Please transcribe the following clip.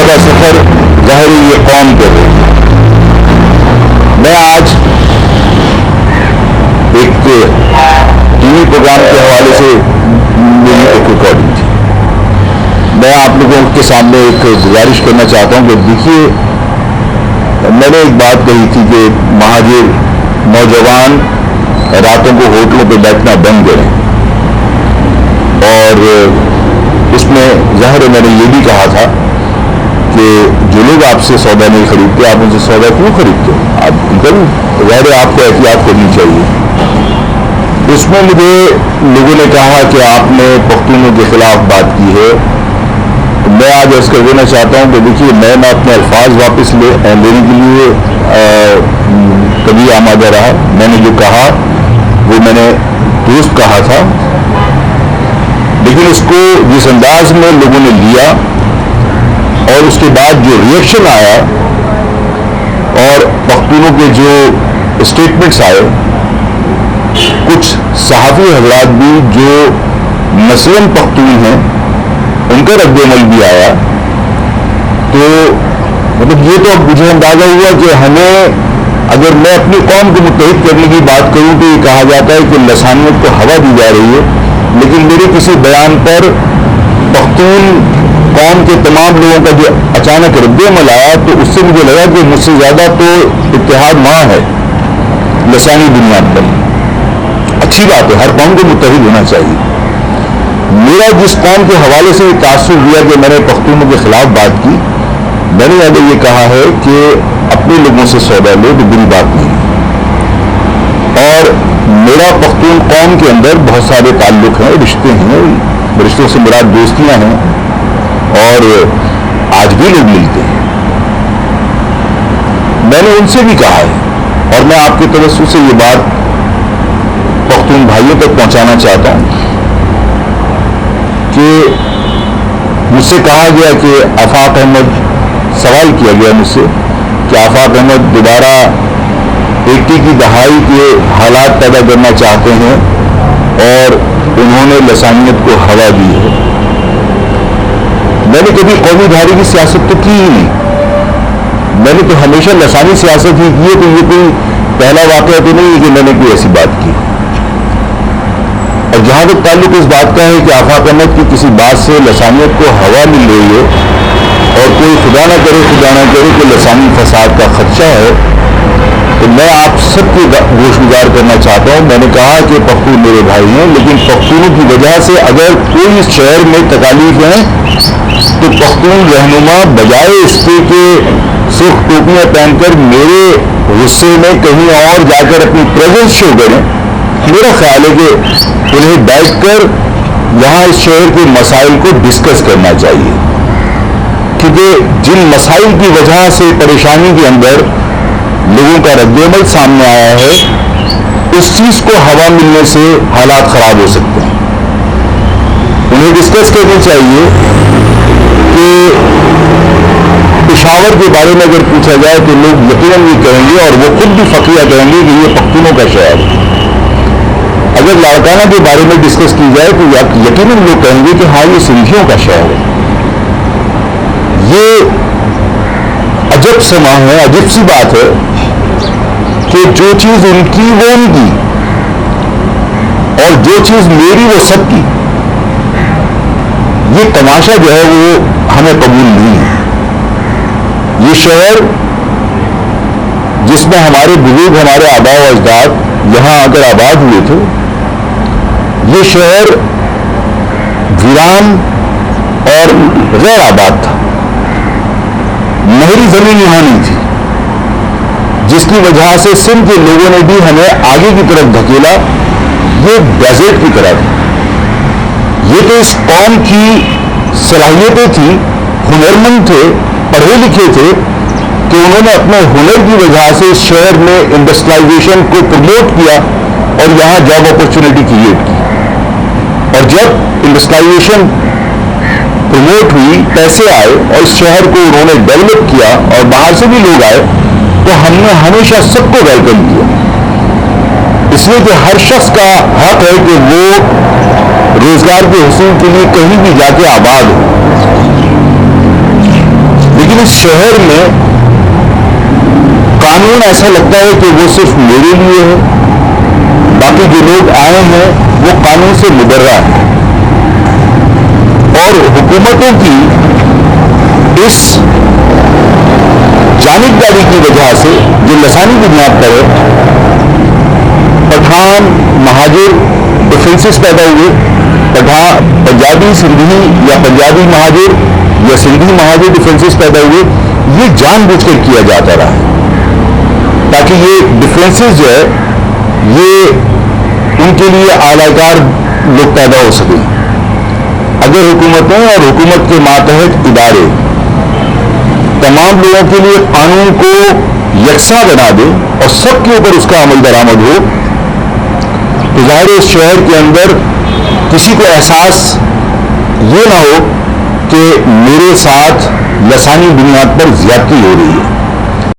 का सफर जाहिर है ये कौम कर रही है। मैं आज एक टीवी प्रोग्राम के हवाले से मेरी एक रिकॉर्डिंग थी। मैं आप लोगों के सामने एक गुजारिश करना चाहता हूं कि देखिए, मैंने एक बात कही थी कि महाजिर नौजवान रातों को होटलों पे बैठना बंद करें, और उसमें जाहिर है मैंने ये भी कहा था कि जो लोग आपसे सौदा नहीं खरीदते, आप उनसे सौदा क्यों खरीदते हो? आप बिल्कुल जाहिर है आपको एहतियात करनी चाहिए। उसमें मुझे लोगों ने कहा कि आपने पख्तूनों के खिलाफ बात की है। मैं आज अर्ज कर देना चाहता हूँ कि देखिए, मैं ना अपने अल्फाज वापस लेने के लिए कभी आमादा रहा। मैंने जो कहा वो मैंने दुरुस्त कहा था, लेकिन उसको जिस अंदाज में लोगों ने लिया और उसके बाद जो रिएक्शन आया और पख्तूनों के जो स्टेटमेंट्स आए, कुछ सहाफ़ी हज़रात भी जो नस्लन पख्तून हैं उनका रद्द-ए-अमल भी आया, तो मतलब ये तो अब मुझे अंदाज़ा हुआ कि हमें, अगर मैं अपनी कौम को मुत्तहिद करने की बात करूं तो ये कहा जाता है कि लसानियत को हवा दी जा रही है, लेकिन मेरे किसी बयान पर पख्तून कौम के तमाम लोगों का जो अचानक रद्द-ए-अमल आया, तो उससे मुझे लगा कि मुझसे ज़्यादा तो इत्तेहाद वहाँ है लसानी बुनियाद पर। अच्छी बात है, हर कौम को मुत्तहिद होना चाहिए। मेरा जिस कौम के हवाले से तासुर हुआ कि मैंने पख्तूनों के खिलाफ बात की, मैंने अगर ये कहा है कि अपने लोगों से सौदा लो तो बुरी बात नहीं, और मेरा पख्तून कौम के अंदर बहुत सारे ताल्लुक हैं, रिश्ते हैं, रिश्तों से मुराद दोस्तियां हैं, और आज भी लोग मिलते हैं। मैंने उनसे भी कहा है, और मैं आपके तवज्जुह से ये बात पख्तून भाइयों तक पहुंचाना चाहता हूं कि मुझसे कहा गया कि आफाक अहमद, सवाल किया गया मुझसे कि आफाक अहमद दोबारा 80 की दहाई के हालात पैदा करना चाहते हैं और उन्होंने लसानियत को हवा दी है। मैंने कभी कौमी धारी की सियासत तो की ही नहीं, मैंने तो हमेशा लसानी सियासत ही की है, तो ये कोई पहला वाक़या तो नहीं है कि मैंने कोई ऐसी बात की। और जहां तक ताल्लुक इस बात का है कि आफाक अहमद की किसी बात से लसानियत को हवा मिल रही है, और कोई खुदा ना करे कि लसानी फसाद का खदशा है, तो मैं आप सबकी गोशगुजार करना चाहता हूँ। मैंने कहा कि पख्तून मेरे भाई हैं, लेकिन पख्तूनों की वजह से अगर कोई शहर में तकालीफ है तो पख्तून रहनुमा बजाय इसके कि सुर्ख टोपियाँ पहनकर मेरे गुस्से में कहीं और जाकर अपनी प्रेजेंस शो करें, मेरा ख्याल है कि उन्हें बैठकर यहाँ इस शहर के मसाइल को डिस्कस करना चाहिए, क्योंकि जिन मसाइल की वजह से परेशानी के अंदर लोगों का रद्द-ए-अमल सामने आया है, उस चीज को हवा मिलने से हालात खराब हो सकते हैं। उन्हें डिस्कस करनी चाहिए कि पेशावर के बारे में अगर पूछा जाए तो लोग यकीनन ये कहेंगे, और वो खुद भी फखरिया कहेंगे कि ये पख्तूनों का शहर है। अगर लाड़काना के बारे में डिस्कस की जाए तो यकीनन लोग कहेंगे कि हाँ, ये सिंधियों का शहर है। ये अजब समा है, अजीब सी बात है कि जो चीज उनकी वो उनकी, और जो चीज मेरी वो सबकी। ये तमाशा जो है वो हमें कबूल नहीं है। ये शहर जिसमें हमारे बुजुर्ग, हमारे आबा व अजदाद यहां आकर आबाद हुए थे, ये शहर वीरान और गैर आबाद था। नहरी जमीन यहां नहीं थी, जिसकी वजह से सिंध के लोगों ने भी हमें आगे की तरफ धकेला। ये डेजर्ट की तरफ, ये तो इस कौम की सलाहियतें थी, हुनरमंद थे, पढ़े लिखे थे, कि उन्होंने अपने हुनर की वजह से इस शहर में इंडस्ट्रियलाइजेशन को प्रमोट किया और यहाँ जॉब अपॉर्चुनिटी क्रिएट की। और जब इंडस्ट्रियलाइजेशन प्रमोट हुई, पैसे आए और इस शहर को उन्होंने डेवलप किया और बाहर से भी लोग आए, तो हमने हमेशा सबको वेलकम किया। इसलिए कि हर शख्स का हक है कि वो रोजगार के हुसूल के लिए कहीं भी जाके आबाद हो। लेकिन इस शहर में कानून ऐसा लगता है कि वो सिर्फ मेरे लिए है, बाकी जो लोग आए हैं वो कानून से मुबर्रा है। और हुकूमतों की इस जानिबदारी की वजह से जो लसानी बुनियाद पर है, पठान महाजिर डिफरेंसेस पैदा हुए। पंजाबी सिंधी या पंजाबी महाजिर या सिंधी महाजिर डिफरेंसेस पैदा हुए। ये जानबूझकर किया जाता रहा ताकि ये डिफरेंसेस जो है ये उनके लिए आलाकार लोग पैदा हो सके। अगर हुकूमतें और हुकूमत के मातहत इदारे तमाम लोगों के लिए कानून को यकसा बना दे और सबके ऊपर उसका अमल दरामद हो, तो ज़ाहिर इस शहर के अंदर किसी को एहसास ये ना हो कि मेरे साथ लसानी बुनियाद पर ज्यादती हो रही है।